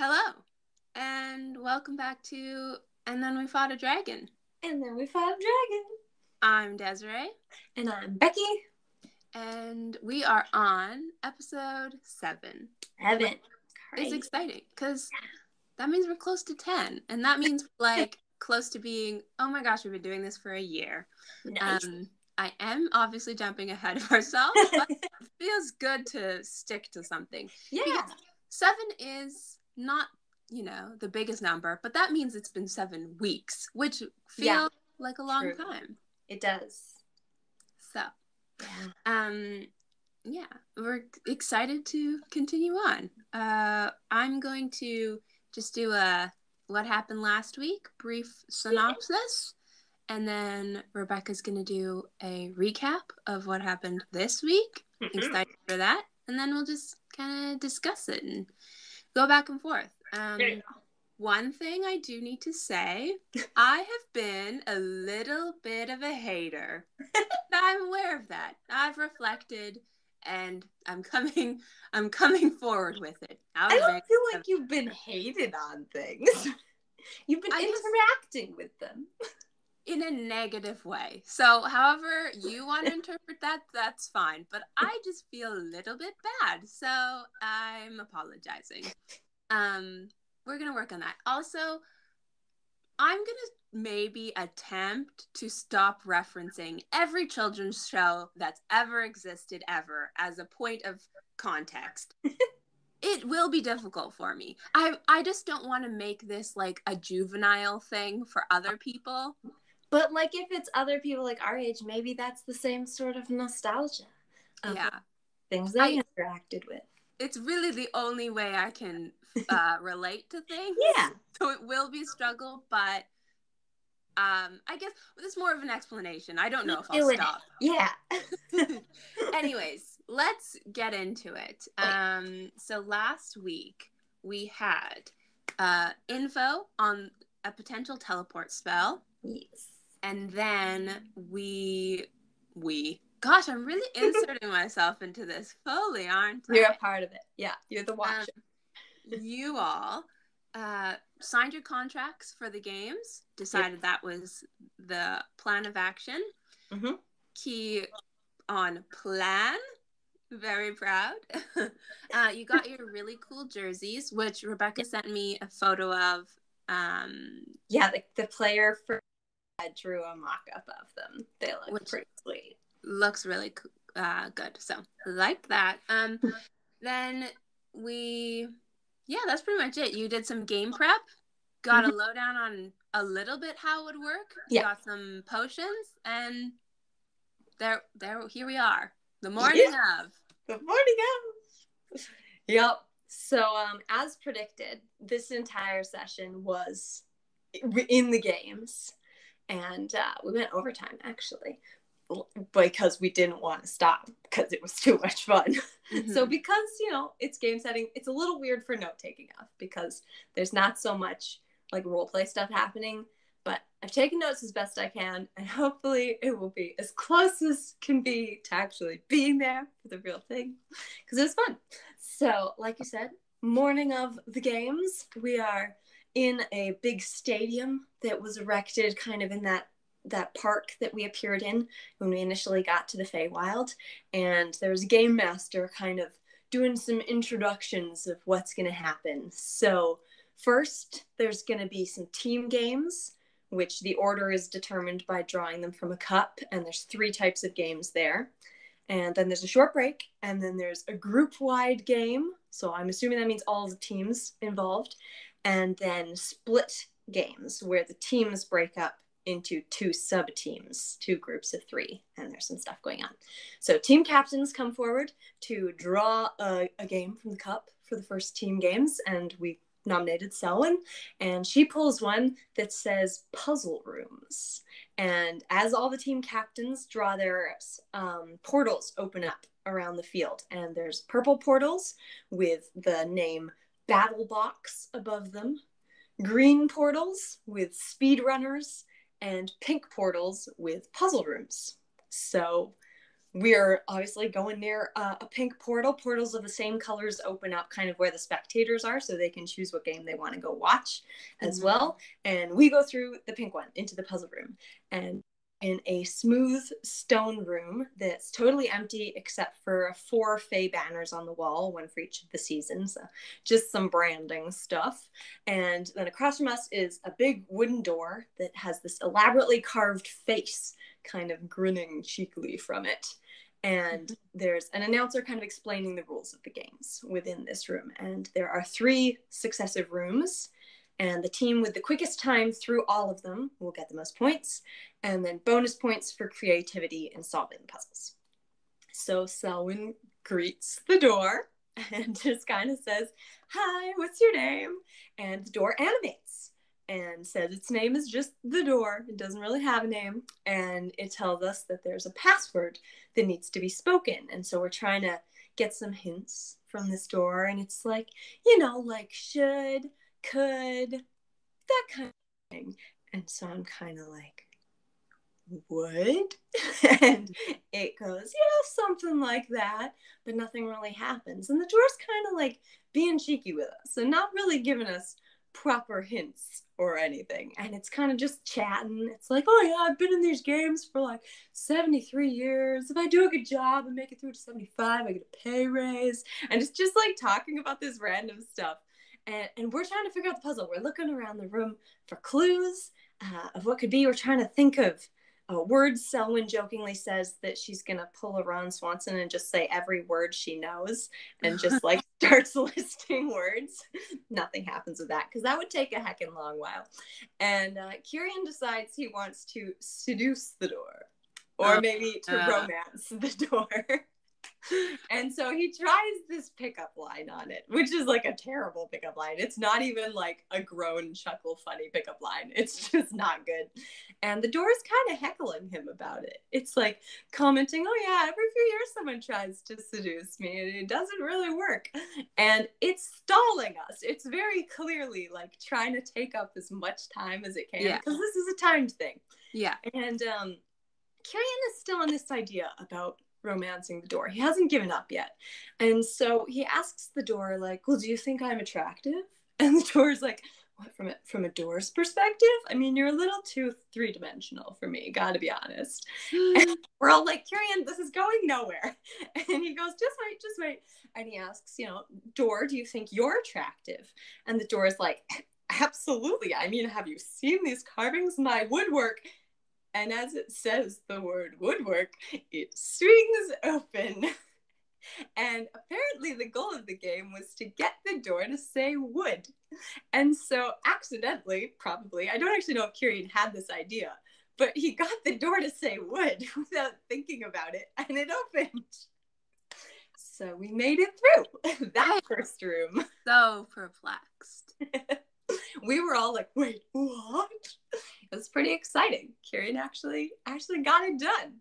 Hello, and welcome back to And Then We Fought a Dragon. And then we fought a dragon. I'm Desiree. And I'm Becky. And we are on episode 7. Heaven. It's exciting, because that means we're close to 10. And that means, close to being, oh my gosh, we've been doing this for a year. Nice. I am obviously jumping ahead of ourselves, but it feels good to stick to something. Yeah. Because 7 is not, the biggest number, but that means it's been 7 weeks, which feels like a long time. It does. So, we're excited to continue on. I'm going to just do a what happened last week, brief synopsis, and then Rebecca's going to do a recap of what happened this week. Mm-hmm. Excited for that. And then we'll just kind of discuss it and go back and forth. One thing I do need to say, I have been a little bit of a hater. I'm aware of that. I've reflected, and I'm coming forward with it. I don't feel like you've been hated on things. You've been interacting with them. In a negative way. So, however you want to interpret that, that's fine. But I just feel a little bit bad. So, I'm apologizing. We're going to work on that. Also, I'm going to maybe attempt to stop referencing every children's show that's ever existed ever as a point of context. It will be difficult for me. I just don't want to make this like a juvenile thing for other people. But like if it's other people like our age, maybe that's the same sort of nostalgia. Things they interacted with. It's really the only way I can relate to things. Yeah. So it will be a struggle, but I guess it's more of an explanation. I don't know if I'll stop. Yeah. Anyways, let's get into it. So last week we had info on a potential teleport spell. Yes. And then gosh, I'm really inserting myself into this fully, aren't I? You're a part of it. Yeah, you're the watcher. You all signed your contracts for the games, decided that was the plan of action. Mm-hmm. Key on plan. Very proud. You got your really cool jerseys, which Rebecca sent me a photo of. The player drew a mock-up of them. They look pretty sweet. Looks really good. So, like that. Then that's pretty much it. You did some game prep, got a lowdown on a little bit how it would work. Yeah. Got some potions, and here we are. The morning of. The morning of. Yep. So, as predicted, this entire session was in the games. And we went overtime, actually, because we didn't want to stop because it was too much fun. Mm-hmm. So because, it's game setting, it's a little weird for note-taking off because there's not so much, role-play stuff happening. But I've taken notes as best I can, and hopefully it will be as close as can be to actually being there for the real thing because it was fun. So, like you said, morning of the games, we are in a big stadium that was erected kind of in that park that we appeared in when we initially got to the Feywild. And there was a game master kind of doing some introductions of what's going to happen. So first, there's going to be some team games, which the order is determined by drawing them from a cup. And there's 3 types of games there. And then there's a short break. And then there's a group-wide game. So I'm assuming that means all the teams involved. And then split games where the teams break up into 2 sub-teams, 2 groups of 3, and there's some stuff going on. So team captains come forward to draw a game from the cup for the first team games, and we nominated Selwyn, and she pulls one that says puzzle rooms. And as all the team captains draw their portals open up around the field, and there's purple portals with the name Battle Box above them, green portals with speedrunners, and pink portals with puzzle rooms. So we're obviously going near a pink portal. Portals of the same colors open up kind of where the spectators are, so they can choose what game they want to go watch as well. And we go through the pink one into the puzzle room. And in a smooth stone room that's totally empty except for 4 Fey banners on the wall, one for each of the seasons, just some branding stuff. And then across from us is a big wooden door that has this elaborately carved face kind of grinning cheekily from it. And there's an announcer kind of explaining the rules of the games within this room. And there are 3 successive rooms, and the team with the quickest time through all of them will get the most points, and then bonus points for creativity and solving the puzzles. So Selwyn greets the door and just kind of says, "Hi, what's your name?" And the door animates and says its name is just the door. It doesn't really have a name. And it tells us that there's a password that needs to be spoken. And so we're trying to get some hints from this door. And it's like, like should, could, that kind of thing. And so I'm kind of like, would? And it goes, something like that. But nothing really happens. And the door's kind of like being cheeky with us and not really giving us proper hints or anything. And it's kind of just chatting. It's like, oh yeah, I've been in these games for like 73 years. If I do a good job and make it through to 75, I get a pay raise. And it's just like talking about this random stuff. And we're trying to figure out the puzzle. We're looking around the room for clues of what could be. We're trying to think of words. Selwyn jokingly says that she's going to pull a Ron Swanson and just say every word she knows and just like starts listing words. Nothing happens with that because that would take a heckin' long while. And Kieran decides he wants to seduce the door or maybe to romance the door. And so he tries this pickup line on it, which is like a terrible pickup line. It's not even like a groan, chuckle, funny pickup line. It's just not good. And the door's kind of heckling him about it. It's like commenting, oh yeah, every few years someone tries to seduce me and it doesn't really work. And it's stalling us. It's very clearly like trying to take up as much time as it can because this is a timed thing. Yeah. And Kieran is still on this idea about romancing the door. He hasn't given up yet. And so he asks the door, like, well, do you think I'm attractive? And the door's like, what, from a door's perspective? I mean, you're a little too 3-dimensional for me, gotta be honest. And we're all like, Kieran, this is going nowhere. And he goes, just wait. And he asks, door, do you think you're attractive? And the door's like, absolutely. I mean, have you seen these carvings? My woodwork. And as it says the word woodwork, it swings open. And apparently the goal of the game was to get the door to say wood. And so accidentally, probably, I don't actually know if Kieran had this idea, but he got the door to say wood without thinking about it, and it opened. So we made it through that first room. So perplexed. We were all like, wait, what? It was pretty exciting. Kieran actually got it done.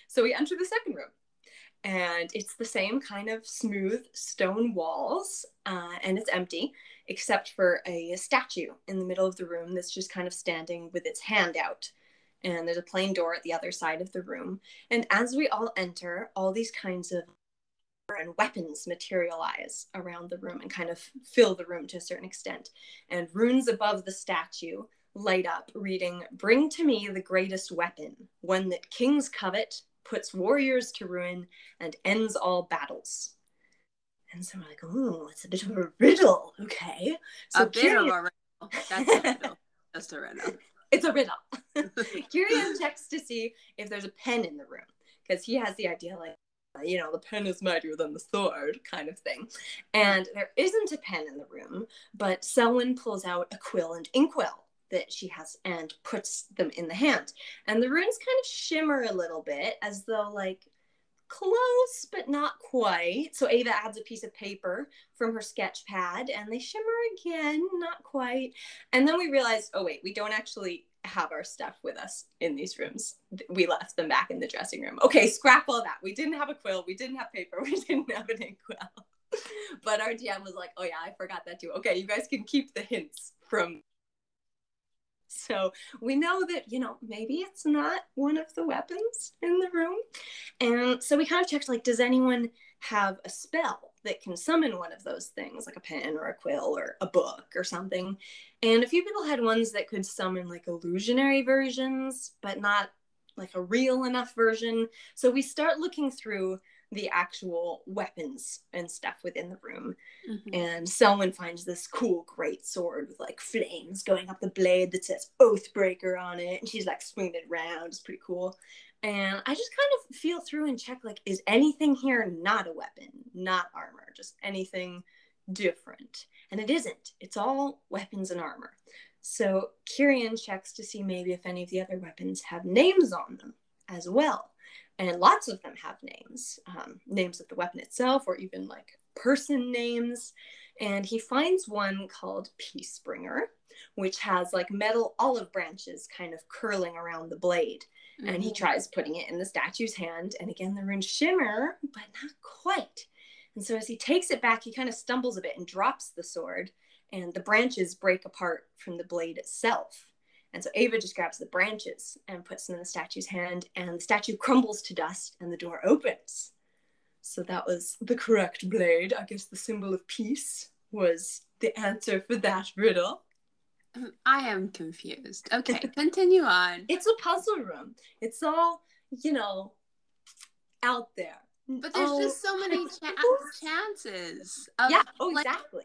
So we enter the second room. And it's the same kind of smooth stone walls. And it's empty, except for a statue in the middle of the room that's just kind of standing with its hand out. And there's a plain door at the other side of the room. And as we all enter, all these kinds of and weapons materialize around the room and kind of fill the room to a certain extent. And runes above the statue light up, reading, "Bring to me the greatest weapon, one that kings covet, puts warriors to ruin, and ends all battles." And so we're like, oh, it's a bit of a riddle. Okay. So a bit of a riddle. That's a riddle. Just a riddle. It's a riddle. Kieran checks to see if there's a pen in the room because he has the idea like, the pen is mightier than the sword kind of thing. And there isn't a pen in the room, but Selwyn pulls out a quill and inkwell that she has and puts them in the hand. And the runes kind of shimmer a little bit as though like close, but not quite. So Ava adds a piece of paper from her sketch pad and they shimmer again, not quite. And then we realized, oh wait, we don't actually have our stuff with us in these rooms. We left them back in the dressing room. Okay, scrap all that. We didn't have a quill. We didn't have paper. We didn't have an inkwell. But our DM was like, oh yeah, I forgot that too. Okay, you guys can keep the hints from So we know that, maybe it's not one of the weapons in the room. And so we kind of checked, like, does anyone have a spell that can summon one of those things, like a pen or a quill or a book or something? And a few people had ones that could summon, like, illusionary versions, but not, like, a real enough version. So we start looking through the actual weapons and stuff within the room. Mm-hmm. And someone finds this cool great sword with like flames going up the blade that says Oathbreaker on it, and she's like swinging it around. It's pretty cool. And I just kind of feel through and check, like, is anything here not a weapon, not armor, just anything different? And it isn't. It's all weapons and armor. So Kyrian checks to see maybe if any of the other weapons have names on them as well. And lots of them have names, names of the weapon itself, or even like person names. And he finds one called Peacebringer, which has like metal olive branches kind of curling around the blade. Mm-hmm. And he tries putting it in the statue's hand. And again, the runes shimmer, but not quite. And so as he takes it back, he kind of stumbles a bit and drops the sword. And the branches break apart from the blade itself. And so Ava just grabs the branches and puts them in the statue's hand, and the statue crumbles to dust and the door opens. So that was the correct blade. I guess the symbol of peace was the answer for that riddle. I am confused. Okay, continue on. It's a puzzle room. It's all, out there. But there's just so many chances. Yeah, exactly.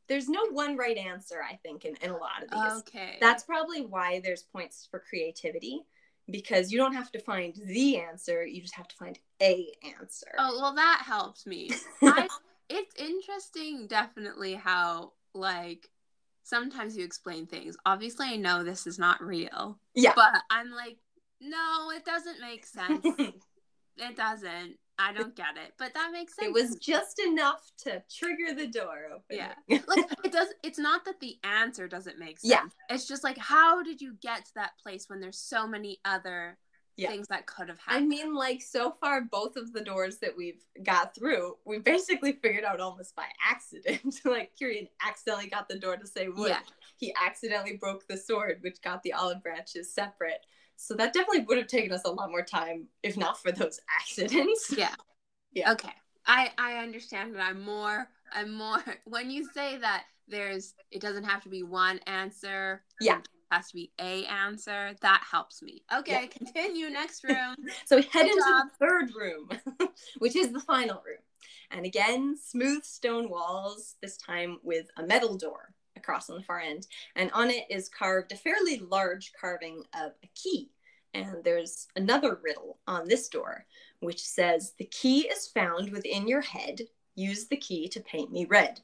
There's no one right answer, I think, in a lot of these. Okay. That's probably why there's points for creativity, because you don't have to find the answer, you just have to find a answer. Oh, well, that helps me. It's interesting, definitely, how, like, sometimes you explain things. Obviously, I know this is not real. Yeah. But I'm like, no, it doesn't make sense. It doesn't. I don't get it, but that makes sense. It was just enough to trigger the door open. Yeah, like it's not that the answer doesn't make sense. Yeah, it's just like, how did you get to that place when there's so many other things that could have happened? I mean, like, so far, both of the doors that we've got through, we basically figured out almost by accident. Like, Kyrian accidentally got the door to say wood. Yeah. He accidentally broke the sword, which got the olive branches separate. So that definitely would have taken us a lot more time, if not for those accidents. Yeah. Yeah. Okay. I understand, but I'm more, when you say that it doesn't have to be one answer. Yeah. It has to be a answer. That helps me. Okay. Yeah. Continue. Next room. So we head into the third room, which is the final room. And again, smooth stone walls, this time with a metal door across on the far end, and on it is carved a fairly large carving of a key. And there's another riddle on this door, which says, the key is found within your head. Use the key to paint me red.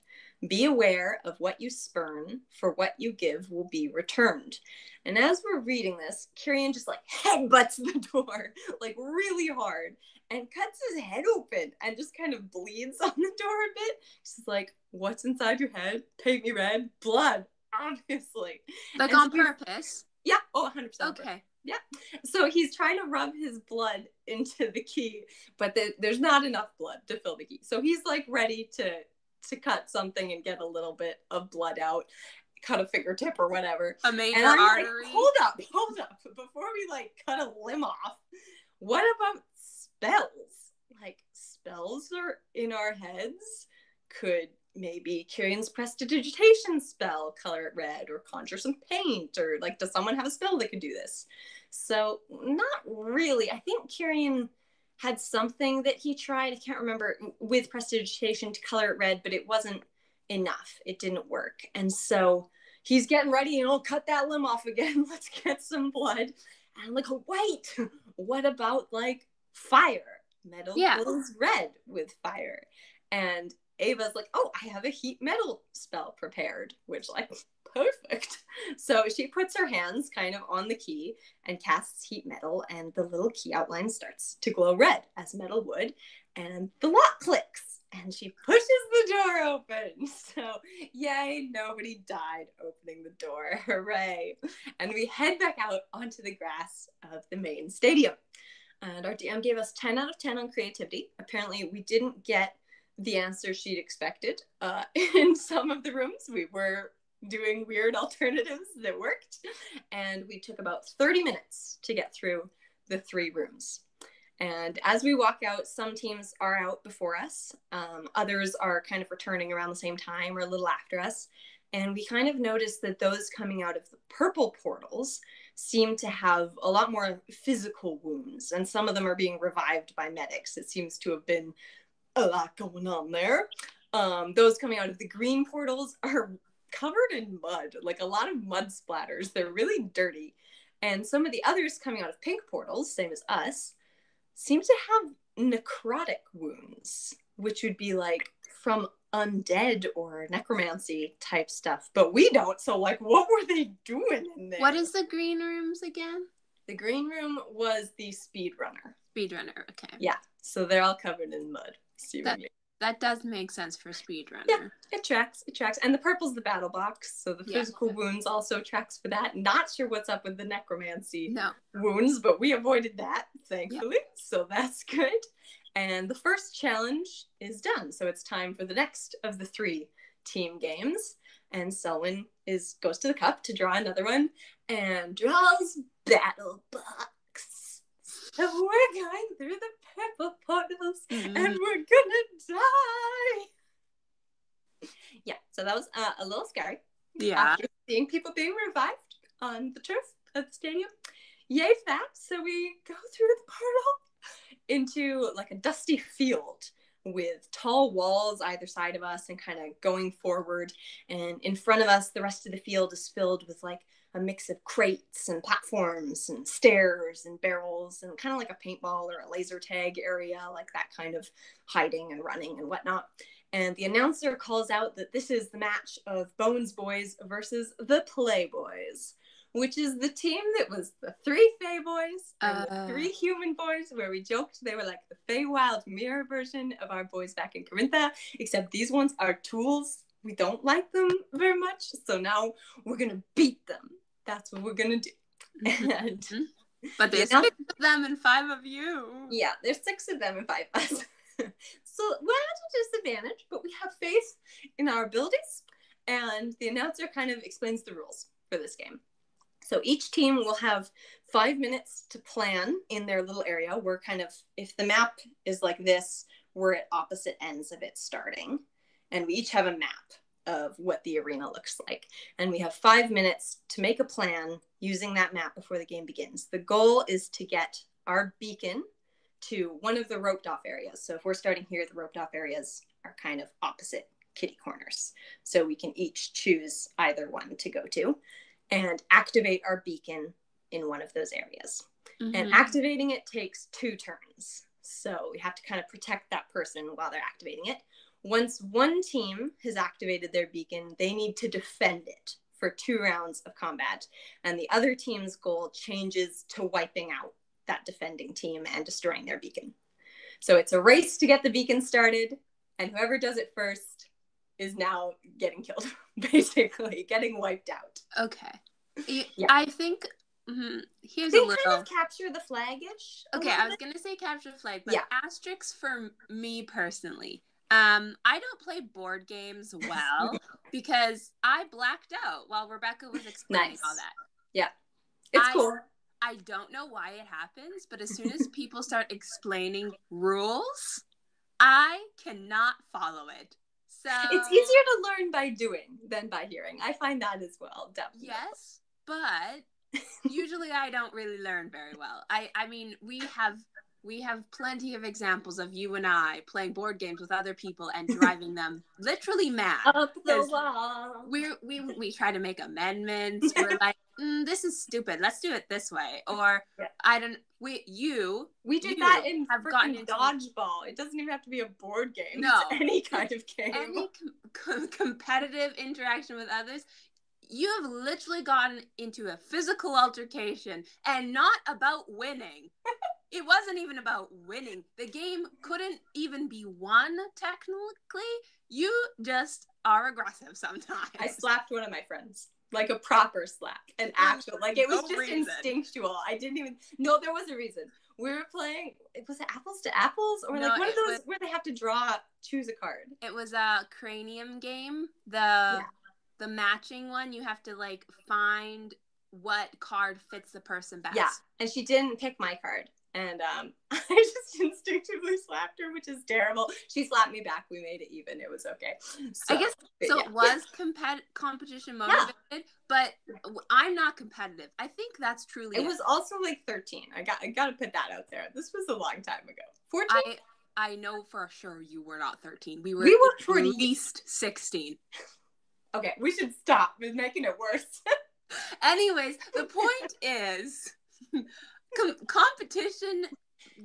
Be aware of what you spurn, for what you give will be returned. And as we're reading this, Kyrian just like headbutts the door like really hard and cuts his head open and just kind of bleeds on the door a bit. He's like, what's inside your head? Paint me red. Blood, obviously. Like, on purpose? Yeah. Oh, 100%. Okay. Yeah. So he's trying to rub his blood into the key, but there's not enough blood to fill the key. So he's like ready to cut something and get a little bit of blood out, cut a fingertip or whatever. A major artery. Like, hold up. Before we like cut a limb off, what about spells? Like, spells are in our heads. Could maybe Kyrian's prestidigitation spell color it red, or conjure some paint, or like, does someone have a spell that could do this? So not really. I think Kyrian had something that he tried, I can't remember, with prestidigitation to color it red, but it wasn't enough. It didn't work. And so he's getting ready, cut that limb off again. Let's get some blood. And I'm like, oh, wait, what about like fire? Metal glows red with fire. And Ava's like, oh, I have a heat metal spell prepared, which, like, perfect. So she puts her hands kind of on the key and casts heat metal, and the little key outline starts to glow red as metal would, and the lock clicks, and she pushes the door open. So, yay, nobody died opening the door. Hooray. And we head back out onto the grass of the main stadium. And our DM gave us 10 out of 10 on creativity. Apparently, we didn't get the answer she'd expected in some of the rooms. We were doing weird alternatives that worked. And we took about 30 minutes to get through the 3 rooms. And as we walk out, some teams are out before us. Others are kind of returning around the same time or a little after us. And we kind of noticed that those coming out of the purple portals seem to have a lot more physical wounds. And some of them are being revived by medics. It seems to have been a lot going on there. Those coming out of the green portals are covered in mud, like a lot of mud splatters. They're really dirty. And some of the others coming out of pink portals, same as us, seem to have necrotic wounds, which would be like from undead or necromancy type stuff. But we don't, so like what were they doing in there? What is the green rooms again? The green room was the speedrunner. Speedrunner, okay. Yeah, so they're all covered in mud, seemingly. That does make sense for speedrunner. Yeah, it tracks. And the purple's the battle box, so the physical wounds also tracks for that. Not sure what's up with the necromancy wounds, but we avoided that, thankfully. Yep. So that's good. And the first challenge is done, so it's time for the next of the 3 team games. And Selwyn goes to the cup to draw another one, and draws battle box. So we're going through the purple portals, and we're gonna die. Yeah, so that was a little scary. Yeah. After seeing people being revived on the turf of the stadium. Yay for that. So we go through the portal into like a dusty field with tall walls either side of us and kind of going forward. And in front of us, the rest of the field is filled with like a mix of crates and platforms and stairs and barrels and kind of like a paintball or a laser tag area, like that kind of hiding and running and whatnot. And the announcer calls out that this is the match of Bones Bois versus the Playboys, which is the team that was the 3 Fey boys and the 3 human boys, where we joked they were like the Feywild mirror version of our boys back in Corintha, except these ones are tools. We don't like them very much, so now we're going to beat them. That's what we're going to do. And but there's 6 of them and 5 of you. Yeah, there's 6 of them and 5 of us. So we're at a disadvantage, but we have faith in our abilities. And the announcer kind of explains the rules for this game. So each team will have 5 minutes to plan in their little area. We're kind of, if the map is like this, we're at opposite ends of it starting. And we each have a map of what the arena looks like. And we have 5 minutes to make a plan using that map before the game begins. The goal is to get our beacon to one of the roped off areas. So if we're starting here, the roped off areas are kind of opposite kitty corners. So we can each choose either one to go to and activate our beacon in one of those areas. And activating it takes 2 turns. So we have to kind of protect that person while they're activating it. Once one team has activated their beacon, they need to defend it for 2 rounds of combat. And the other team's goal changes to wiping out that defending team and destroying their beacon. So it's a race to get the beacon started, and whoever does it first is now getting killed, basically, getting wiped out. Okay. I think here's a little... kind of capture the flag-ish. Okay, I was going to say capture the flag, but asterisks for me personally. I don't play board games well because I blacked out while Rebecca was explaining all that. Yeah, it's cool. I don't know why it happens, but as soon as people start explaining rules, I cannot follow it. So it's easier to learn by doing than by hearing. I find that as well, definitely. Yes, but usually I don't really learn very well. I mean, we have plenty of examples of you and I playing board games with other people and driving them literally mad. Up the wall. We try to make amendments. We're like, this is stupid. Let's do it this way. Or we did that in dodgeball. It doesn't even have to be a board game. No, it's any kind of game. Any competitive interaction with others. You have literally gotten into a physical altercation and not about winning. It wasn't even about winning. The game couldn't even be won, technically. You just are aggressive sometimes. I slapped one of my friends. Like a proper slap. An actual. Like, it was just instinctual. I didn't even... No, there was a reason. We were playing... Was it Apples to Apples? Or like one of those where they have to choose a card. It was a cranium game. The the matching one, you have to like find what card fits the person best. Yeah, and she didn't pick my card. And I just instinctively slapped her, which is terrible. She slapped me back. We made it even. It was okay. So, I guess so. Yeah. It was competition motivated, but I'm not competitive. I think that's truly it. Was also like 13. I got to put that out there. This was a long time ago. 14. I know for sure you were not 13. We were pretty at least 16. Okay, we should stop. It's making it worse. Anyways, the point is, competition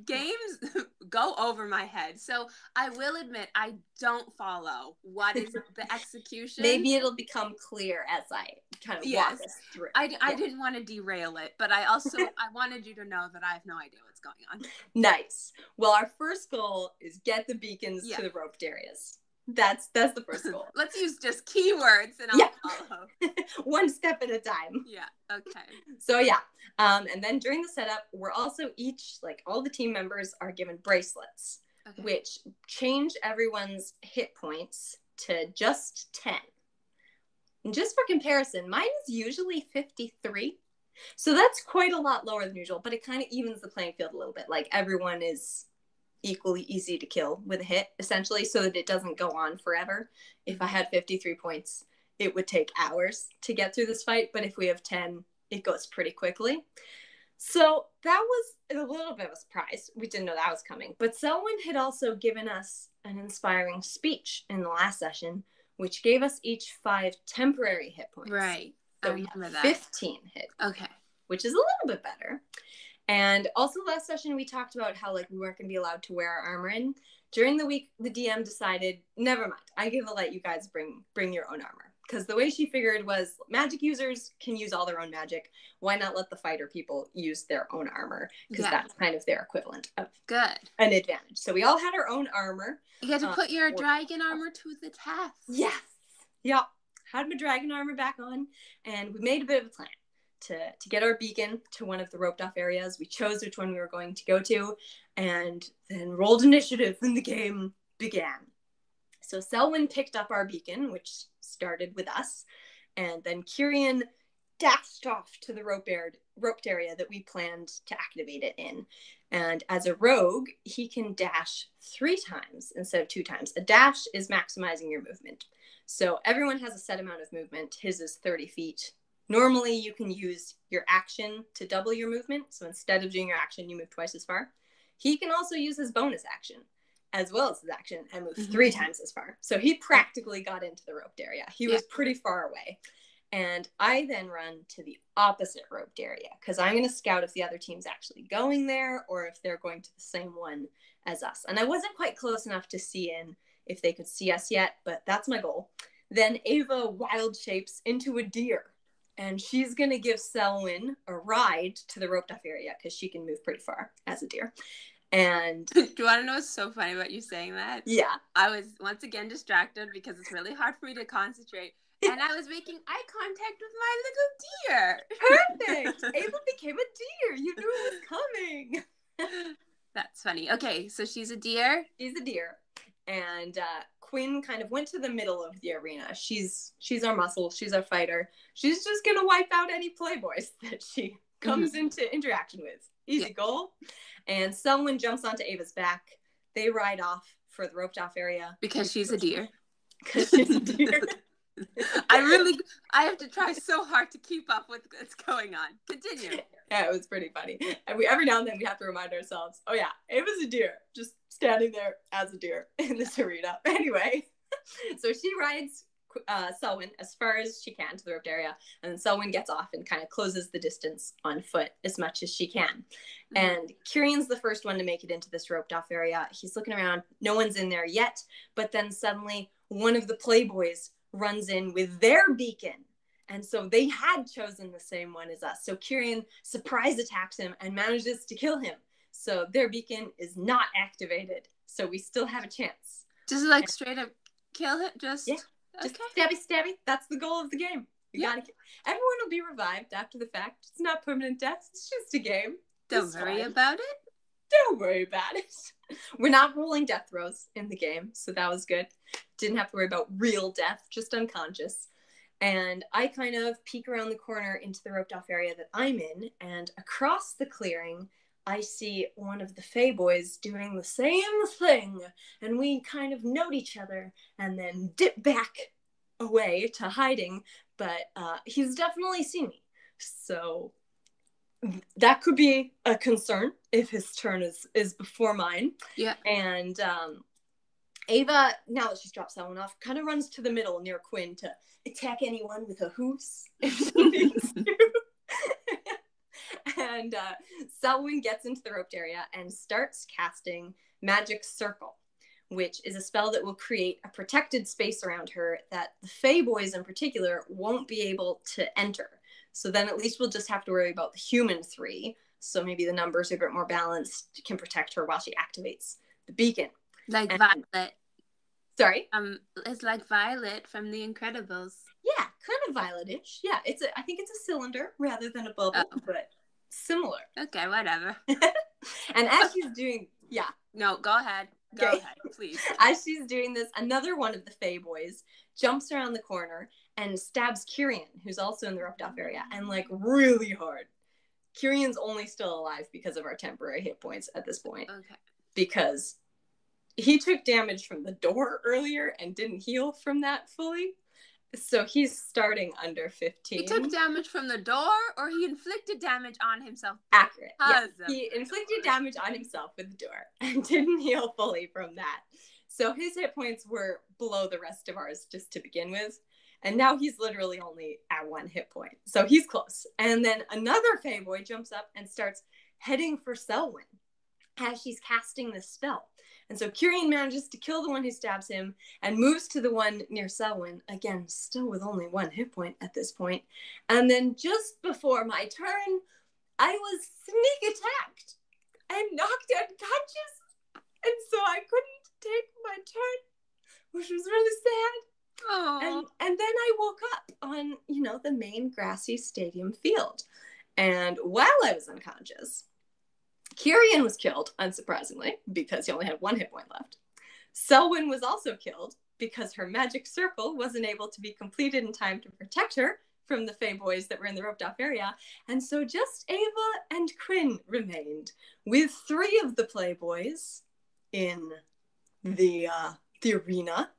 games go over my head. So I will admit I don't follow what is the execution. Maybe it'll become clear as I kind of walk us through. I didn't want to derail it, but I wanted you to know that I have no idea what's going on. Nice. Well, our first goal is get the beacons to the roped areas. That's the first goal. Let's use just keywords and I'll follow. One step at a time. Yeah. Okay. So yeah. And then during the setup, we're also each, like all the team members are given bracelets, which change everyone's hit points to just 10. And just for comparison, mine is usually 53. So that's quite a lot lower than usual, but it kind of evens the playing field a little bit. Like everyone is equally easy to kill with a hit, essentially, so that it doesn't go on forever. If I had 53 points, it would take hours to get through this fight, but if we have 10, it goes pretty quickly. So that was a little bit of a surprise. We didn't know that was coming. But Selwyn had also given us an inspiring speech in the last session, which gave us each 5 temporary hit points. Right. So we have 15 hit points. Okay. Which is a little bit better. And also last session, we talked about how like we weren't going to be allowed to wear our armor in. During the week, the DM decided, never mind, I'm going to let you guys bring your own armor. Because the way she figured was magic users can use all their own magic. Why not let the fighter people use their own armor? Because that's kind of their equivalent of an advantage. So we all had our own armor. You had to put your dragon armor to the test. Yes. Yep. Had my dragon armor back on. And we made a bit of a plan to get our beacon to one of the roped off areas. We chose which one we were going to go to and then rolled initiative and the game began. So Selwyn picked up our beacon, which started with us, and then Kyrian dashed off to the roped area that we planned to activate it in. And as a rogue, he can dash 3 times instead of 2 times. A dash is maximizing your movement. So everyone has a set amount of movement. His is 30 feet. Normally, you can use your action to double your movement. So instead of doing your action, you move twice as far. He can also use his bonus action as well as his action and move 3 times as far. So he practically got into the roped area. He was pretty far away. And I then run to the opposite roped area because I'm going to scout if the other team's actually going there or if they're going to the same one as us. And I wasn't quite close enough to see in if they could see us yet, but that's my goal. Then Ava wild shapes into a deer. And she's going to give Selwyn a ride to the roped off area because she can move pretty far as a deer. And do you want to know what's so funny about you saying that? Yeah. I was once again distracted because it's really hard for me to concentrate. And I was making eye contact with my little deer. Perfect. Ava became a deer. You knew it was coming. That's funny. Okay, so she's a deer? She's a deer. And Quinn kind of went to the middle of the arena. She's our muscle. She's our fighter. She's just going to wipe out any playboys that she comes into interaction with. Easy goal. And Selwyn jumps onto Ava's back. They ride off for the roped off area. Because she's a deer. Because she's a deer. I have to try so hard to keep up with what's going on. Continue. Yeah, it was pretty funny. And every now and then we have to remind ourselves, oh yeah, Ava's a deer. Just standing there as a deer in this arena. Anyway, so she rides Selwyn as far as she can to the roped area, and then Selwyn gets off and kind of closes the distance on foot as much as she can. And Kyrian's the first one to make it into this roped off area. He's looking around. No one's in there yet, but then suddenly one of the playboys runs in with their beacon. And so they had chosen the same one as us. So Kyrian surprise attacks him and manages to kill him. So their beacon is not activated. So we still have a chance. Just like straight up kill him? Just stabby. That's the goal of the game. You gotta kill. Everyone will be revived after the fact. It's not permanent death. It's just a game. Don't worry about it. Don't worry about it. We're not rolling death throws in the game, so that was good. Didn't have to worry about real death, just unconscious. And I kind of peek around the corner into the roped off area that I'm in, and across the clearing, I see one of the Fey boys doing the same thing. And we kind of note each other and then dip back away to hiding. But he's definitely seen me. So that could be a concern if his turn is before mine. Yeah. And Ava, now that she's dropped Selwyn off, kind of runs to the middle near Quinn to attack anyone with a hoose if she needs to. And Selwyn gets into the roped area and starts casting Magic Circle, which is a spell that will create a protected space around her that the Fey boys in particular won't be able to enter. So then at least we'll just have to worry about the human 3. So maybe the numbers are a bit more balanced, can protect her while she activates the beacon. Like Violet. Sorry? It's like Violet from The Incredibles. Yeah, kind of Violet-ish. Yeah, I think it's a cylinder rather than a bubble, but similar. Okay, whatever. And as she's doing, yeah. No, go ahead. Go ahead, please. As she's doing this, another one of the Fey boys jumps around the corner and stabs Kyrian, who's also in the roped off area, and like really hard. Kyrian's only still alive because of our temporary hit points at this point. Okay. Because he took damage from the door earlier and didn't heal from that fully. So he's starting under 15. He took damage from the door, or he inflicted damage on himself? Accurate. Yeah. He inflicted damage on himself with the door and didn't heal fully from that. So his hit points were below the rest of ours just to begin with. And now he's literally only at 1 hit point. So he's close. And then another Fey boy jumps up and starts heading for Selwyn as she's casting this spell. And so Kyrian manages to kill the one who stabs him and moves to the one near Selwyn, again, still with only 1 hit point at this point. And then just before my turn, I was sneak attacked and knocked unconscious. And so I couldn't take my turn, which was really sad. Oh. And then I woke up on, the main grassy stadium field. And while I was unconscious, Kyrian was killed, unsurprisingly, because he only had 1 hit point left. Selwyn was also killed because her magic circle wasn't able to be completed in time to protect her from the Fey boys that were in the roped off area. And so just Ava and Quinn remained with 3 of the playboys in the arena.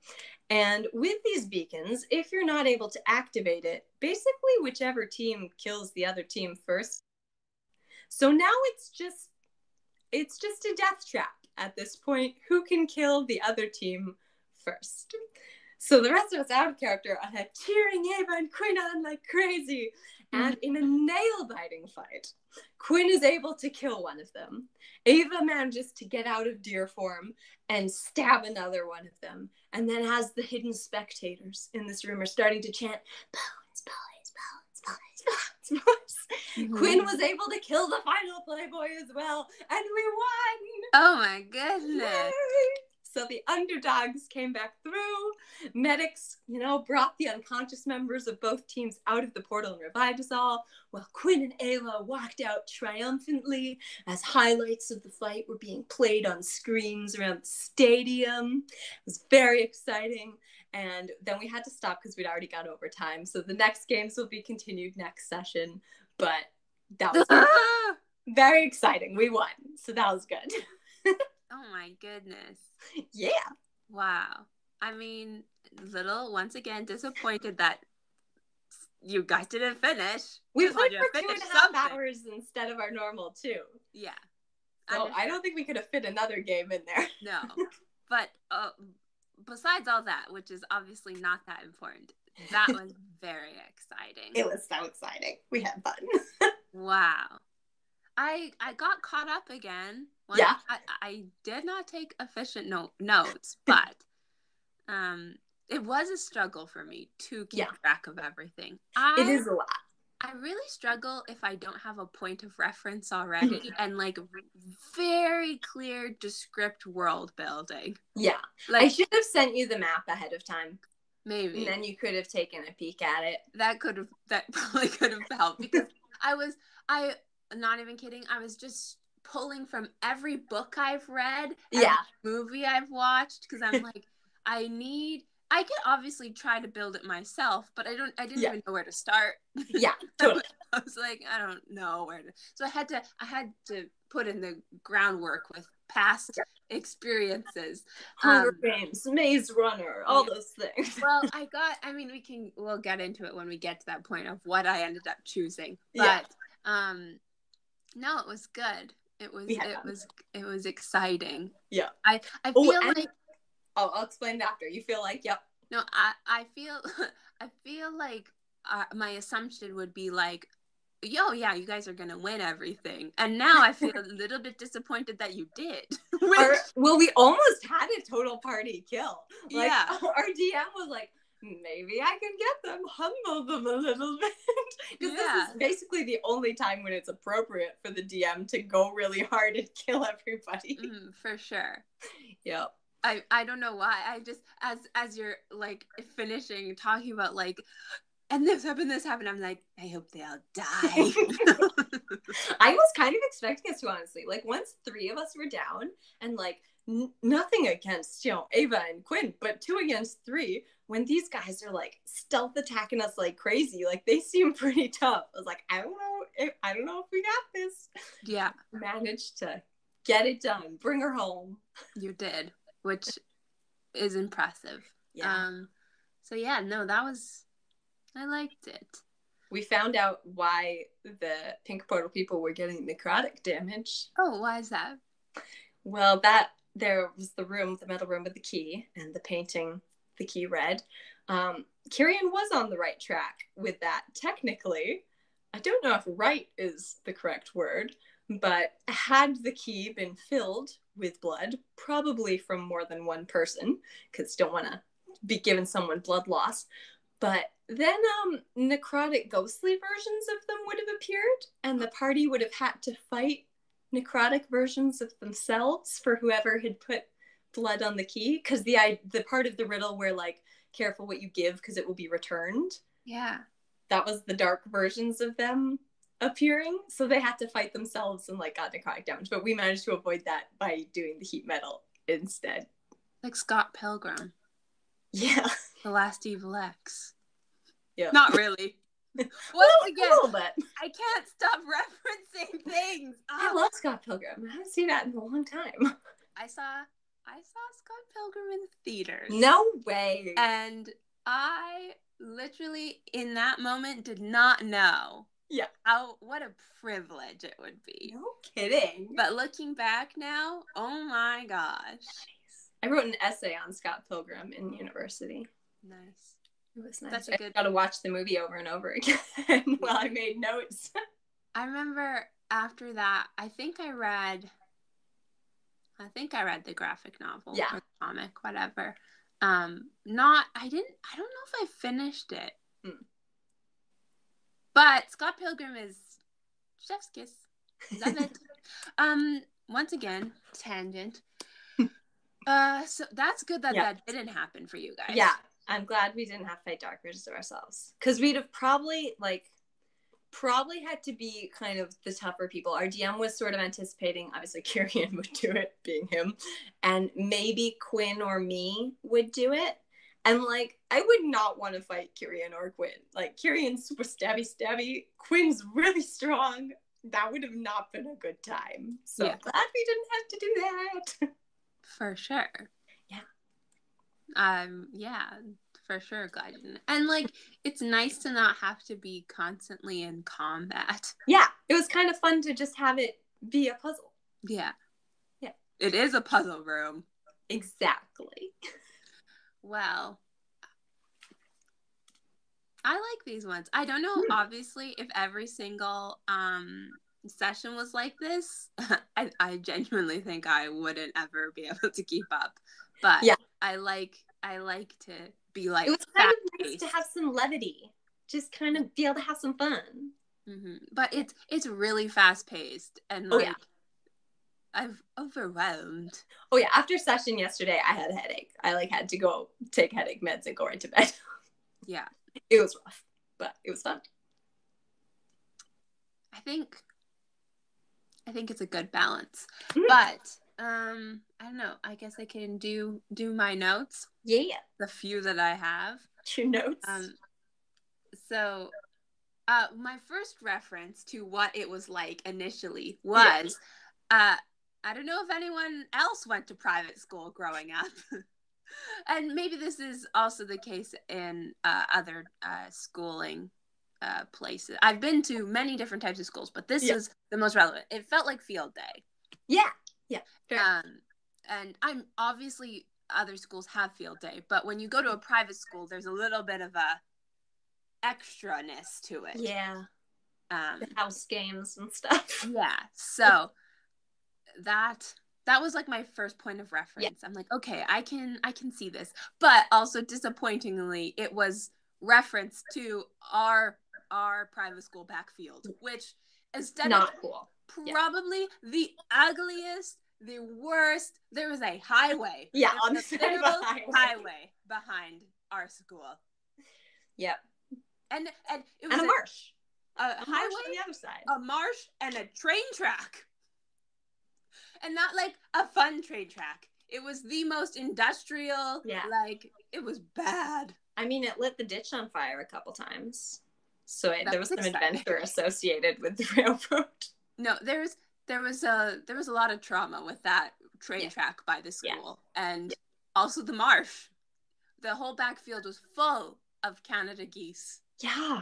And with these beacons, if you're not able to activate it, basically whichever team kills the other team first. So now it's just a death trap at this point. Who can kill the other team first? So the rest of us out of character are cheering Ava and Quinn on like crazy. And in a nail-biting fight, Quinn is able to kill one of them. Ava manages to get out of deer form and stab another one of them. And then as the hidden spectators in this room are starting to chant, Bones, Boys, Bones, Bones, Bones, Bones, Quinn was able to kill the final Playboy as well. And we won! Oh my goodness. Yay! So the underdogs came back through. Medics, brought the unconscious members of both teams out of the portal and revived us all, while Quinn and Ayla walked out triumphantly as highlights of the fight were being played on screens around the stadium. It was very exciting. And then we had to stop because we'd already got overtime. So the next games will be continued next session. But that was very exciting. We won. So that was good. Oh my goodness. Yeah. Wow. I mean, once again, disappointed that you guys didn't finish. We played for 2.5 hours instead of our normal 2. Yeah. So I don't think we could have fit another game in there. No. But besides all that, which is obviously not that important, that was very exciting. It was so exciting. We had fun. Wow. I got caught up again. Yeah. I did not take efficient notes, but it was a struggle for me to keep track of everything. It is a lot. I really struggle if I don't have a point of reference already and like very clear descript world building. Yeah. I should have sent you the map ahead of time. Maybe. And then you could have taken a peek at it. That probably could have helped because not even kidding, I was just pulling from every book I've read, every movie I've watched, because I'm like, I need I could obviously try to build it myself, but I didn't even know where to start. Yeah, totally. I was like, I don't know where to. So I had to put in the groundwork with past experiences. Hunger Games, Maze Runner, all those things. Well, we'll get into it when we get to that point of what I ended up choosing. But no, it was good. It was exciting. Yeah. I feel like I'll explain it after. You feel like, yep. No, I feel like my assumption would be like, yo, yeah, you guys are gonna win everything, and now I feel a little bit disappointed that you did. We almost had a total party kill. Like, yeah, our DM was like, maybe I can get them, humble them a little bit, because this is basically the only time when it's appropriate for the DM to go really hard and kill everybody. For sure. Yep. I don't know why. I just as you're like finishing talking about like, and this happened, I'm like, I hope they all die. I was kind of expecting us to, honestly. Like, once 3 of us were down, and like nothing against, Ava and Quinn, but 2 against 3, when these guys are like stealth attacking us like crazy, like they seem pretty tough. I was like, I don't know if we got this. Yeah. Managed to get it done. Bring her home. You did. Which is impressive. Yeah. So yeah, no, I liked it. We found out why the pink portal people were getting necrotic damage. Oh, why is that? Well, there was the metal room with the key, and the painting the key red. Kyrian was on the right track with that, technically. I don't know if right is the correct word, but had the key been filled with blood, probably from more than one person, because don't want to be giving someone blood loss. But then necrotic ghostly versions of them would have appeared, and the party would have had to fight necrotic versions of themselves for whoever had put blood on the key, because the part of the riddle where like, careful what you give because it will be returned. Yeah. That was the dark versions of them appearing, so they had to fight themselves and like got necrotic damage, but we managed to avoid that by doing the heat metal instead. Like Scott Pilgrim. Yeah. The Last Evil X. Yeah. Not really. Once again, a little bit. I can't stop referencing things. I love Scott Pilgrim. I haven't seen that in a long time. I saw Scott Pilgrim in theaters. No way. And I literally in that moment did not know what a privilege it would be. No kidding. But looking back now, oh my gosh. Nice. I wrote an essay on Scott Pilgrim in university. Nice. It was nice. That's I got to watch the movie over and over again while I made notes. I remember after that, I think I read the graphic novel or the comic, whatever. I don't know if I finished it. But Scott Pilgrim is chef's kiss. Love it. Once again, tangent. So that's good that didn't happen for you guys. Yeah, I'm glad we didn't have to fight dark versions of ourselves, because we'd have probably had to be kind of the tougher people. Our DM was sort of anticipating, obviously Kyrian would do it, being him, and maybe Quinn or me would do it. And like, I would not want to fight Kyrian or Quinn. Like, Kyrian's super stabby. Quinn's really strong. That would have not been a good time. So glad we didn't have to do that. For sure. Yeah, for sure, glad you didn't. And like, it's nice to not have to be constantly in combat. Yeah, it was kind of fun to just have it be a puzzle. Yeah. It is a puzzle room. Exactly. Well, I like these ones. I don't know, obviously, if every single session was like this. I genuinely think I wouldn't ever be able to keep up. But I like to be like, it was kind of nice to have some levity, just kind of be able to have some fun. Mm-hmm. But it's really fast paced, and like I've overwhelmed. Oh yeah, after session yesterday, I had a headache. I like had to go take headache meds and go right to bed. Yeah, it was rough, but it was fun. I think it's a good balance. Mm-hmm. But I don't know. I guess I can do my notes. Yeah. The few that I have. Your notes. So, my first reference to what it was like initially was, I don't know if anyone else went to private school growing up. And maybe this is also the case in other schooling places. I've been to many different types of schools, but this is the most relevant. It felt like field day. Yeah. And I'm obviously other schools have field day, but when you go to a private school, there's a little bit of a extraness to it. Yeah. The house games and stuff. Yeah. So that was like my first point of reference. I'm like, okay, I can see this. But also disappointingly, it was reference to our private school backfield, which aesthetically not cool. Probably the ugliest, the worst. There was a highway. Yeah, on the highway behind our school. Yep. And it was a marsh. A highway marsh on the other side. A marsh and a train track. And not like a fun train track. It was the most industrial. Yeah. Like, it was bad. I mean, it lit the ditch on fire a couple times. So there was some adventure associated with the railroad. No, there was a lot of trauma with that train track by the school. And also the marsh. The whole backfield was full of Canada geese. Yeah.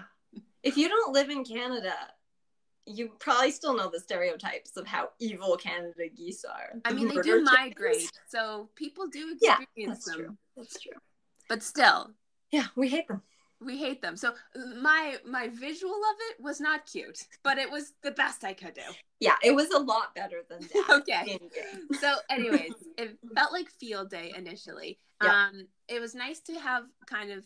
If you don't live in Canada, you probably still know the stereotypes of how evil Canada geese are. I mean, they do migrate, so people do experience them. True. That's true. But still. Yeah, we hate them. We hate them. So my visual of it was not cute, but it was the best I could do. Yeah, it was a lot better than that. Okay. So anyways, it felt like field day initially. Yeah. It was nice to have kind of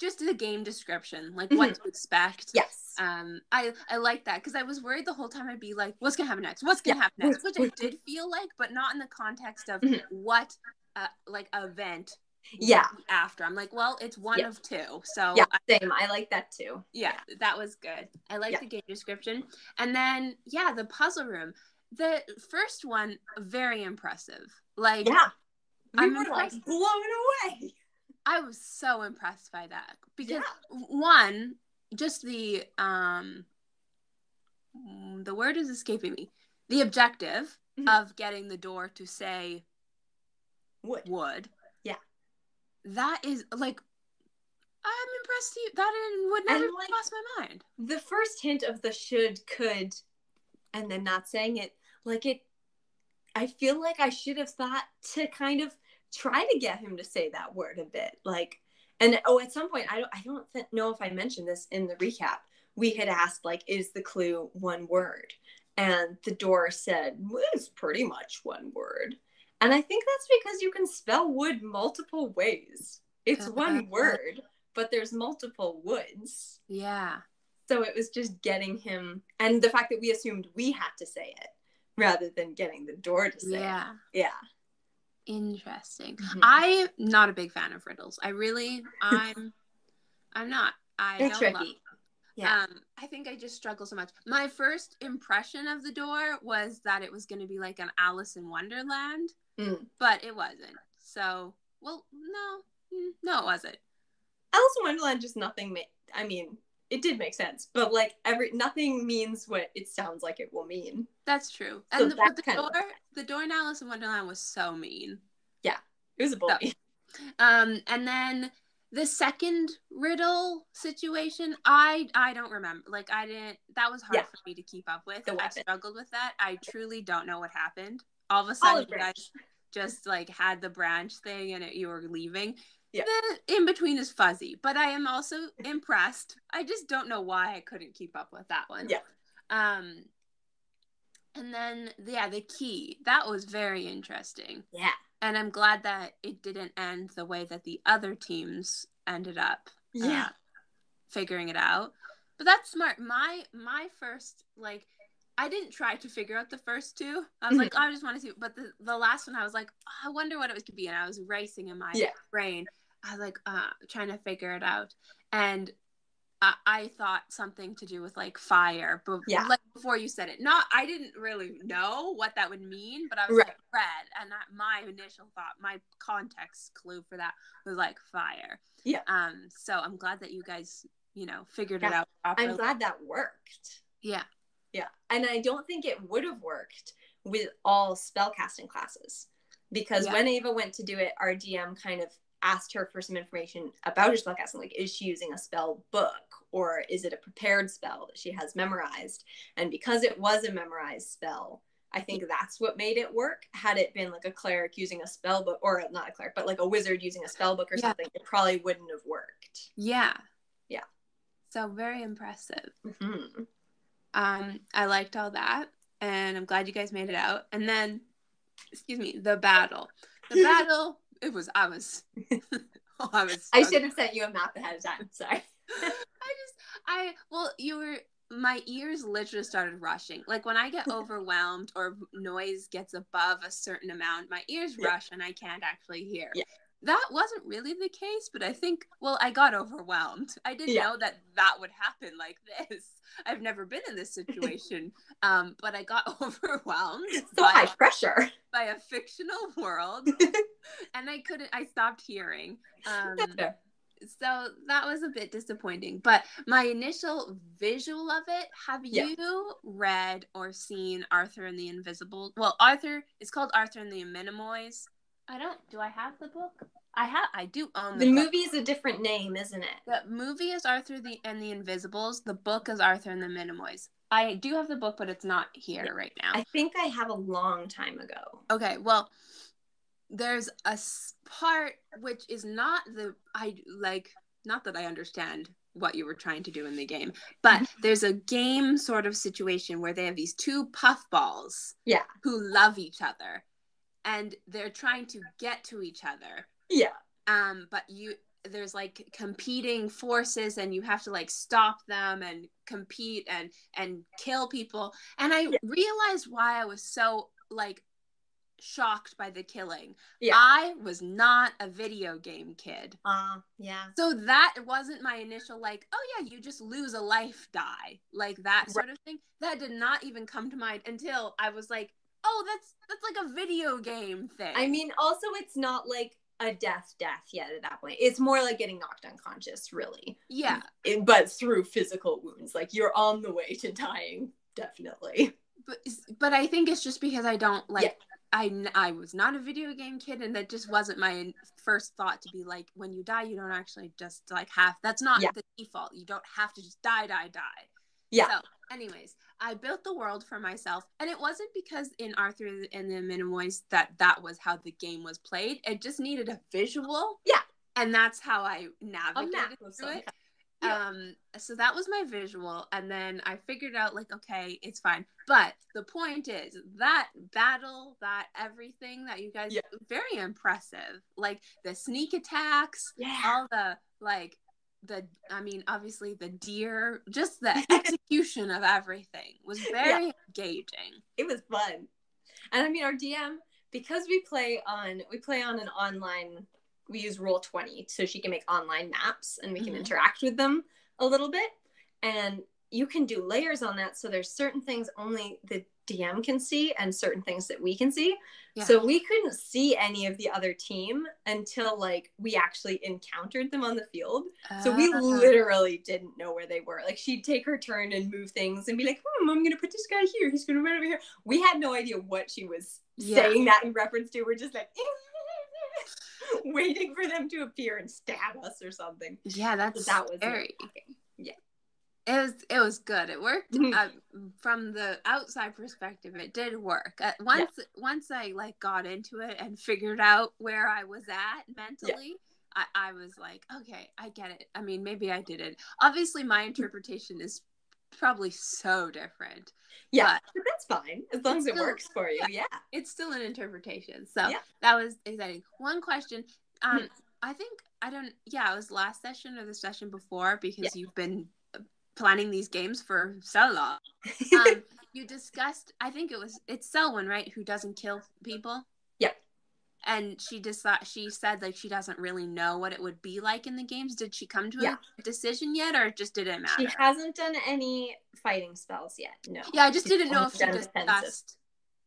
just the game description, like what to expect. Yes. I like that because I was worried the whole time I'd be like, what's gonna happen next? What's gonna happen next? Which I did feel like, but not in the context of what like event after. I'm like, well, it's one of two. So same. I like that too. Yeah, that was good. I like the game description. And then the puzzle room. The first one, very impressive. Like, we were like blown away. I was so impressed by that because one, just the word is escaping me. The objective of getting the door to say wood. Yeah. That is like, I'm impressed. That would never cross my mind. The first hint of the should, could, and then not saying it, I feel like I should have thought to kind of try to get him to say that word a bit. Like, and at some point, I don't know if I mentioned this in the recap. We had asked, like, is the clue one word? And the door said, well, it's pretty much one word. And I think that's because you can spell wood multiple ways. It's one word, but there's multiple woods. Yeah. So it was just getting him, and the fact that we assumed we had to say it rather than getting the door to say it. Yeah. Interesting. I'm not a big fan of riddles. I'm not. They're tricky. Love them. I think I just struggle so much. My first impression of the door was that it was going to be like an Alice in Wonderland, but it wasn't. So, well, no, it wasn't. Alice in Wonderland just nothing. I mean, it did make sense, but like nothing means what it sounds like it will mean. That's true. So And the door in Alice in Wonderland was so mean. Yeah, it was a bully. And then the second riddle situation, I don't remember. Like, I didn't. That was hard for me to keep up with. I struggled with that. I truly don't know what happened. All of a sudden, you guys just like had the branch thing, and you were leaving. Yeah. The in between is fuzzy, but I am also impressed. I just don't know why I couldn't keep up with that one. Yeah. And then the key, that was very interesting. Yeah. And I'm glad that it didn't end the way that the other teams ended up. Figuring it out. But that's smart. My first, like, I didn't try to figure out the first two. I was like, I just want to see. But the last one, I was like, I wonder what it was could be. And I was racing in my brain. I was like, trying to figure it out. And I thought something to do with like fire, but like before you said it, I didn't really know what that would mean, but I was like red, and my initial thought, my context clue for that was like fire. Yeah. So I'm glad that you guys, figured it out properly. I'm glad that worked. Yeah. Yeah, and I don't think it would have worked with all spellcasting classes, because when Ava went to do it, our DM kind of asked her for some information about her spellcasting. Like, is she using a spell book, or is it a prepared spell that she has memorized? And because it was a memorized spell, I think that's what made it work. Had it been like a cleric using a spell book, or not a cleric, but like a wizard using a spell book or something, it probably wouldn't have worked. Yeah. Yeah. So very impressive. Mm-hmm. I liked all that, and I'm glad you guys made it out. And then, the battle. I should have sent you a map ahead of time. Sorry. My ears literally started rushing. Like when I get overwhelmed or noise gets above a certain amount, my ears rush and I can't actually hear. Yeah. That wasn't really the case, but I think, I got overwhelmed. I didn't know that would happen like this. I've never been in this situation, but I got overwhelmed. So high pressure. By a fictional world, and I stopped hearing. So that was a bit disappointing, but my initial visual of it, have you read or seen Arthur and the Invisible? Well, it's called Arthur and the Minimoys. Do I have the book? I do own the movie is a different name, isn't it? The movie is Arthur and the Invisibles. The book is Arthur and the Minimoys. I do have the book, but it's not here right now. I think I have a long time ago. Okay, well, there's a part which is not that I understand what you were trying to do in the game, but there's a game sort of situation where they have these two puffballs who love each other, and they're trying to get to each other. Yeah. But there's like competing forces, and you have to like stop them and compete and kill people. And I realized why I was so like shocked by the killing. I was not a video game kid. So that wasn't my initial like, oh yeah, you just lose a life, die, like that sort of thing. That did not even come to mind until I was like, oh, that's like a video game thing. I mean, also it's not like a death yet at that point. It's more like getting knocked unconscious, really. Yeah. But through physical wounds. Like, you're on the way to dying, definitely. But I think it's just because I don't like I was not a video game kid, and that just wasn't my first thought to be like, when you die, you don't actually just like that's not the default. You don't have to just die. Yeah. So anyways, I built the world for myself, and it wasn't because in Arthur and the Minimoys that was how the game was played. It just needed a visual. Yeah. And that's how I navigated through it. Yeah. So that was my visual, and then I figured out like, okay, it's fine. But the point is that battle, that everything that you guys, very impressive. Like the sneak attacks, all the like obviously the deer, just the execution of everything was very engaging. It was fun. And I mean, our DM, because we play on an online, we use Roll20 so she can make online maps, and we can interact with them a little bit. And you can do layers on that. So there's certain things only the DM can see and certain things that we can see. Yeah. So we couldn't see any of the other team until like we actually encountered them on the field. So we literally didn't know where they were. Like, she'd take her turn and move things and be like, I'm going to put this guy here. He's going to run over here. We had no idea what she was saying that in reference to. We're just like, waiting for them to appear and stab us or something. Yeah, that was scary. Yeah. It was good. It worked. From the outside perspective, it did work. Once I like got into it and figured out where I was at mentally, I was like, okay, I get it. I mean, maybe I did it. Obviously, my interpretation is probably so different. Yeah, but that's fine as long as it works for you. Yeah, it's still an interpretation. So that was exciting. One question. I think it was last session or the session before, because you've been planning these games for so long. You discussed, I think it's Selwyn, right, who doesn't kill people? Yeah. And she said like she doesn't really know what it would be like in the games. Did she come to a decision yet, or just didn't matter? She hasn't done any fighting spells yet. No. Yeah, I just didn't know if she discussed.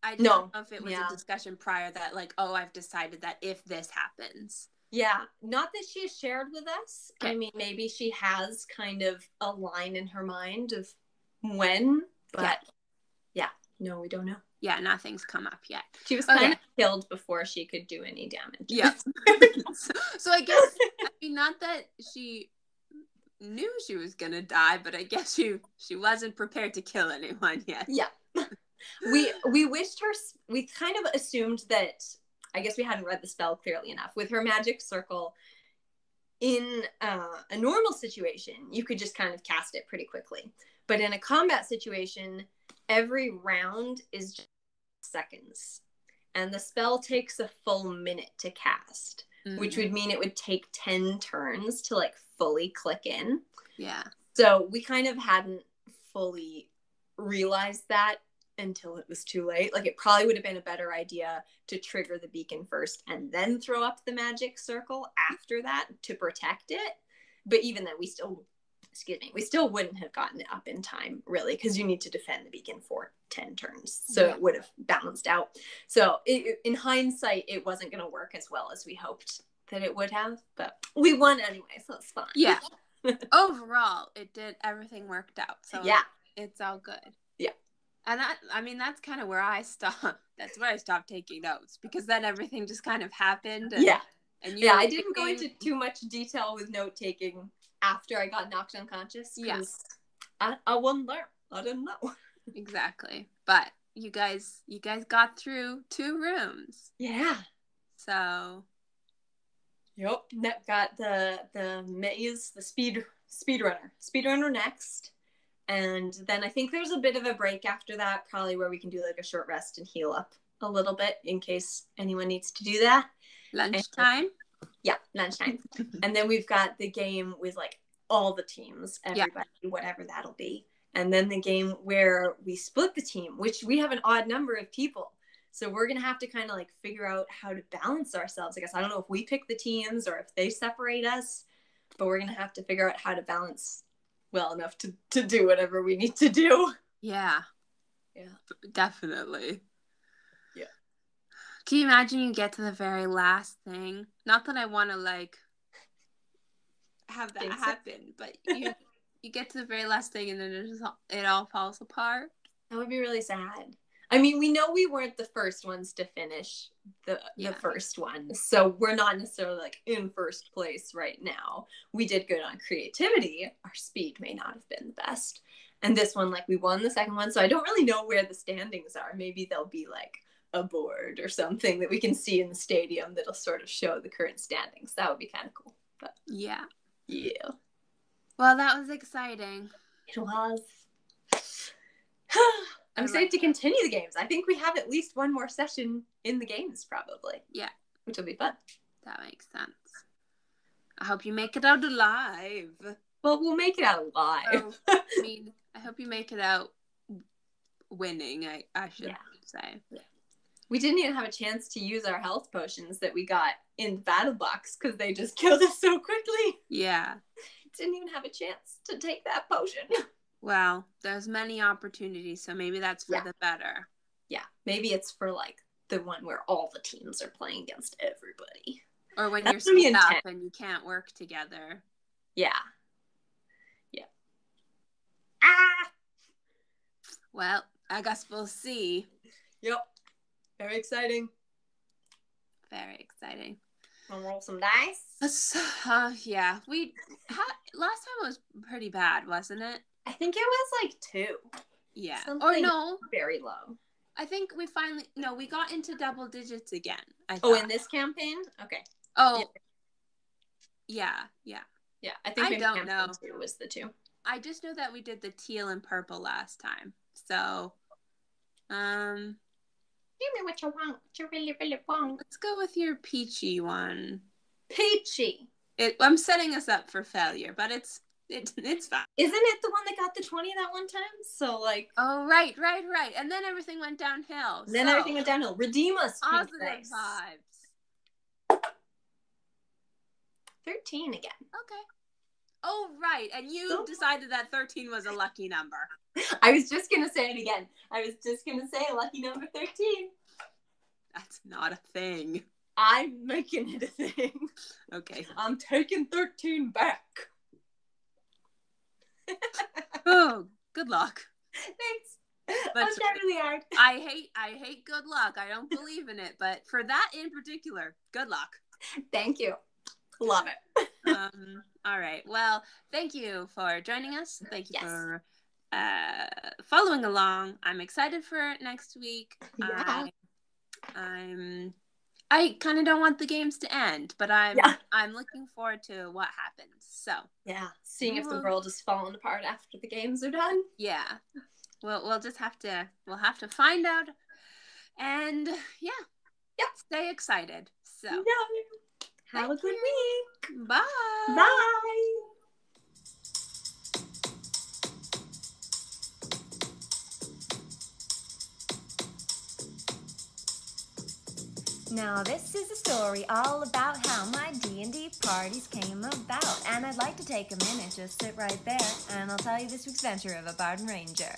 I didn't know if it was a discussion prior that like, oh, I've decided that if this happens. Yeah, not that she's shared with us. Okay. I mean, maybe she has kind of a line in her mind of when, but no, we don't know. Yeah, nothing's come up yet. She was kind of killed before she could do any damage. Yeah. So I guess, I mean, not that she knew she was going to die, but I guess she wasn't prepared to kill anyone yet. Yeah. We wished her, we kind of assumed that, I guess we hadn't read the spell clearly enough. With her magic circle, in a normal situation, you could just kind of cast it pretty quickly. But in a combat situation, every round is just seconds. And the spell takes a full minute to cast, which would mean it would take 10 turns to like fully click in. Yeah. So we kind of hadn't fully realized that until it was too late. Like, it probably would have been a better idea to trigger the beacon first and then throw up the magic circle after that to protect it. But even then, we still wouldn't have gotten it up in time, really, because you need to defend the beacon for 10 turns. So it would have balanced out. So in hindsight, it wasn't going to work as well as we hoped that it would have, but we won anyway, so it's fine. Yeah. Overall, everything worked out. So yeah, it's all good. Yeah. And that's kind of where I stopped. That's where I stopped taking notes, because then everything just kind of happened. And, I didn't go into too much detail with note taking after I got knocked unconscious. Yes. I wasn't there. I didn't know. Exactly. But you guys got through 2 rooms. Yeah. So. Yep. Got the maze, the speedrunner next. And then I think there's a bit of a break after that, probably where we can do like a short rest and heal up a little bit in case anyone needs to do that. Lunchtime? Yeah, lunchtime. And then we've got the game with like all the teams, everybody, whatever that'll be. And then the game where we split the team, which we have an odd number of people. So we're going to have to kind of like figure out how to balance ourselves. I guess I don't know if we pick the teams or if they separate us, but we're going to have to figure out how to balance well enough to do whatever we need to do. Yeah. Yeah. Definitely. Yeah. Can you imagine you get to the very last thing? Not that I want to like have that happen, but you get to the very last thing and then it all falls apart. That would be really sad. I mean, we know we weren't the first ones to finish the first one, so we're not necessarily like in first place right now. We did good on creativity. Our speed may not have been the best. And this one, like, we won the second one, so I don't really know where the standings are. Maybe there'll be like a board or something that we can see in the stadium that'll sort of show the current standings. That would be kind of cool. But yeah. Well, that was exciting. It was. I'm excited to continue the games. I think we have at least one more session in the games, probably. Yeah. Which will be fun. That makes sense. I hope you make it out alive. Well, we'll make it out alive. I mean, I hope you make it out winning, I should say. Yeah. We didn't even have a chance to use our health potions that we got in the battle box because they just killed us so quickly. Yeah. Didn't even have a chance to take that potion. Well, there's many opportunities, so maybe that's for the better. Yeah, maybe it's for like the one where all the teams are playing against everybody. Or when you're split up and you can't work together. Yeah. Well, I guess we'll see. Yep. Very exciting. Very exciting. Wanna roll some dice? Yeah. Last time was pretty bad, wasn't it? I think it was like 2. Yeah. Something or no. Very low. I think we got into double digits again. In this campaign? Okay. Oh. Yeah. Yeah, I think I don't know. 2 was the 2. I just know that we did the teal and purple last time. So, give me what you want. What you really, really want. Let's go with your peachy one. Peachy. I'm setting us up for failure, but it's fine. Isn't it the one that got the 20 that one time? So like. Oh, right. And then everything went downhill. Everything went downhill. Redeem us. Positive vibes. 13 again. Okay. Oh, right. And you decided that 13 was a lucky number. I was just going to say it again. I was just going to say lucky number 13. That's not a thing. I'm making it a thing. Okay. I'm taking 13 back. Oh, good luck. Thanks. But I'll try really hard. I hate good luck. I don't believe in it. But for that in particular, good luck. Thank you. Love it. All right. Well, thank you for joining us. Thank you Yes. for following along. I'm excited for next week. Yeah. I kind of don't want the games to end, but I'm looking forward to what happens. So seeing if the world is falling apart after the games are done. Yeah, we'll just have to find out, and stay excited. So have a good week. Bye. Bye. Now this is a story all about how my D&D parties came about. And I'd like to take a minute, just sit right there, and I'll tell you this week's adventure of a Bard and Ranger.